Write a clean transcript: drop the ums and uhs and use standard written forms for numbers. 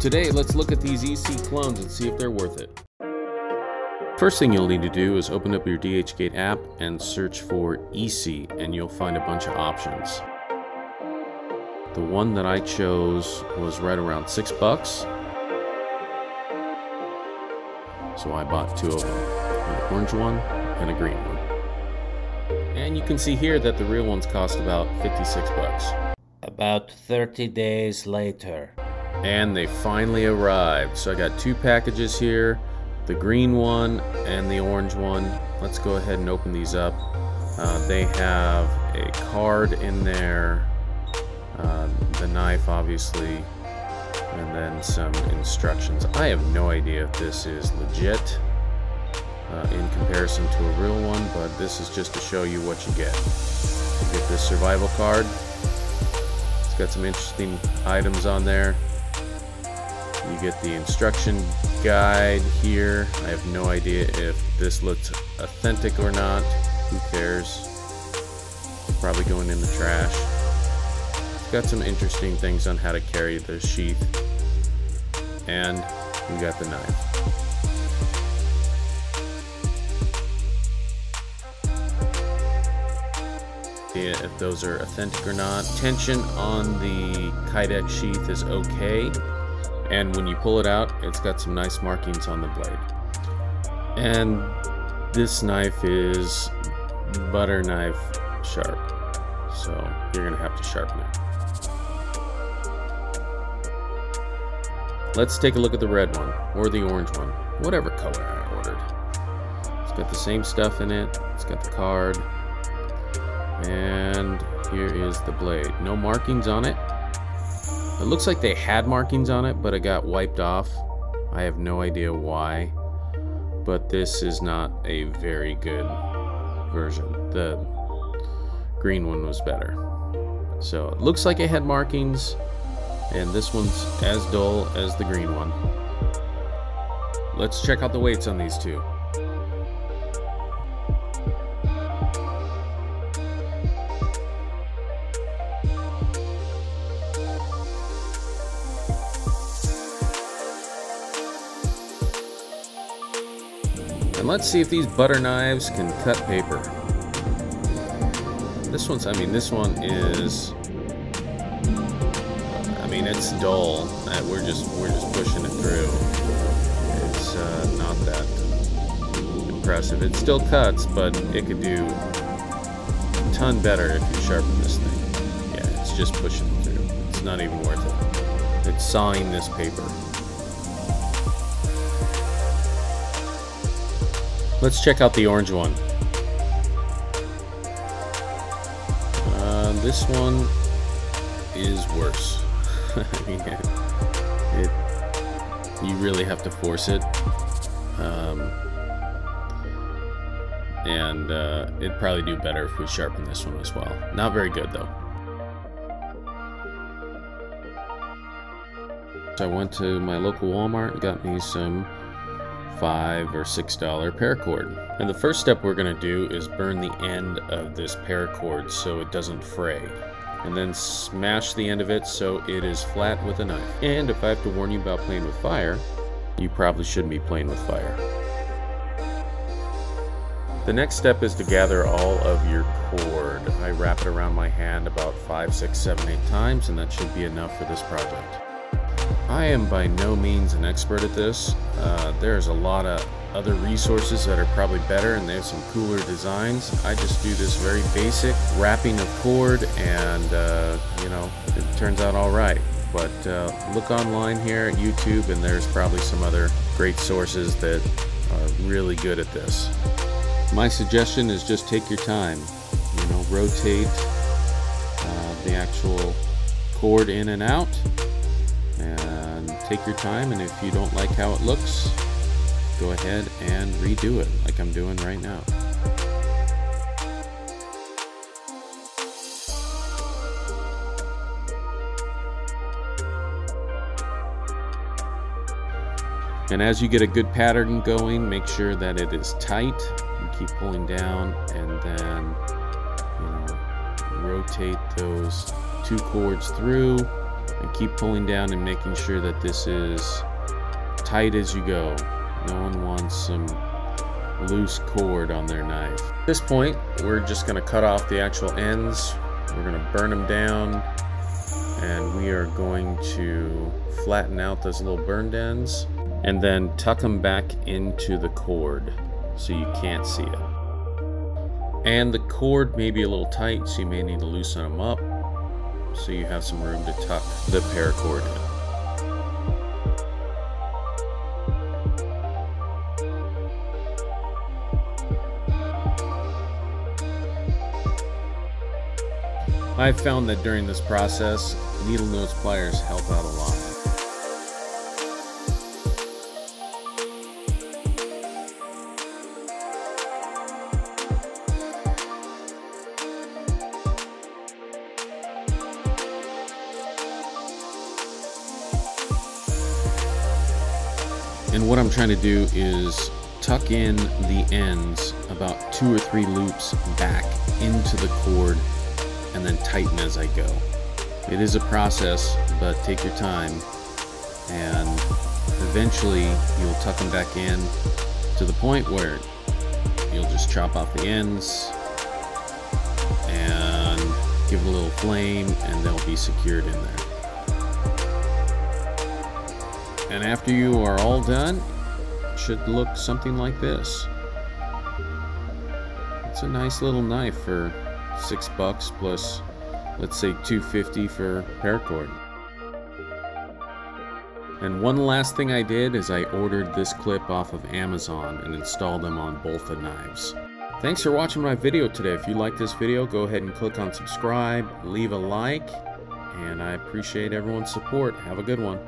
Today, let's look at these EC clones and see if they're worth it. First thing you'll need to do is open up your DHgate app and search for EC, and you'll find a bunch of options. The one that I chose was right around $6, so I bought two of them, an orange one and a green one. And you can see here that the real ones cost about $56. About 30 days later. And they finally arrived. So I got two packages here, the green one and the orange one. Let's go ahead and open these up. They have a card in there, the knife obviously, and then some instructions. I have no idea if this is legit in comparison to a real one, but this is just to show you what you get. You get this survival card. It's got some interesting items on there. You get the instruction guide here. I have no idea if this looks authentic or not. Who cares? Probably going in the trash. It's got some interesting things on how to carry the sheath. And we got the knife. If those are authentic or not. Tension on the Kydex sheath is okay. And when you pull it out, it's got some nice markings on the blade. And this knife is butter knife sharp, so you're gonna have to sharpen it. Let's take a look at the red one, or the orange one, whatever color I ordered. It's got the same stuff in it, it's got the card, and here is the blade. No markings on it. It looks like they had markings on it, but it got wiped off. I have no idea why, but this is not a very good version. The green one was better. So it looks like it had markings, and this one's as dull as the green one. Let's check out the weights on these two. And let's see if these butter knives can cut paper. This one is, it's dull. We're just pushing it through. It's not that impressive. It still cuts, but it could do a ton better if you sharpen this thing. Yeah, it's just pushing it through. It's not even worth it. It's sawing this paper. Let's check out the orange one. This one is worse. I mean, you really have to force it. It'd probably do better if we sharpen this one as well. Not very good though. So I went to my local Walmart and got me some $5 or $6 paracord. And the first step we're going to do is burn the end of this paracord so it doesn't fray, and then smash the end of it so it is flat with a knife. And if I have to warn you about playing with fire, you probably shouldn't be playing with fire. The next step is to gather all of your cord. I wrap it around my hand about 5, 6, 7, 8 times, and that should be enough for this project. I am by no means an expert at this. There's a lot of other resources that are probably better, and they have some cooler designs. I just do this very basic wrapping of cord, and it turns out all right. But look online here at YouTube, and there's probably some other great sources that are really good at this. My suggestion is just take your time. Rotate the actual cord in and out, and take your time, and if you don't like how it looks, go ahead and redo it like I'm doing right now. And as you get a good pattern going, make sure that it is tight. You keep pulling down, and then rotate those two cords through, and keep pulling down and making sure that this is tight as you go. No one wants some loose cord on their knife. At this point, we're just going to cut off the actual ends. We're going to burn them down, and we are going to flatten out those little burned ends and then tuck them back into the cord so you can't see it. And the cord may be a little tight, so you may need to loosen them up so you have some room to tuck the paracord in. I've found that during this process, needle nose pliers help out a lot. And what I'm trying to do is tuck in the ends about 2 or 3 loops back into the cord and then tighten as I go. It is a process, but take your time, and eventually you'll tuck them back in to the point where you'll just chop off the ends and give it a little flame, and they'll be secured in there. And after you are all done, it should look something like this. It's a nice little knife for $6 plus, let's say, $2.50 for paracord. And one last thing I did is I ordered this clip off of Amazon and installed them on both the knives. Thanks for watching my video today. If you like this video, go ahead and click on subscribe, leave a like, and I appreciate everyone's support. Have a good one.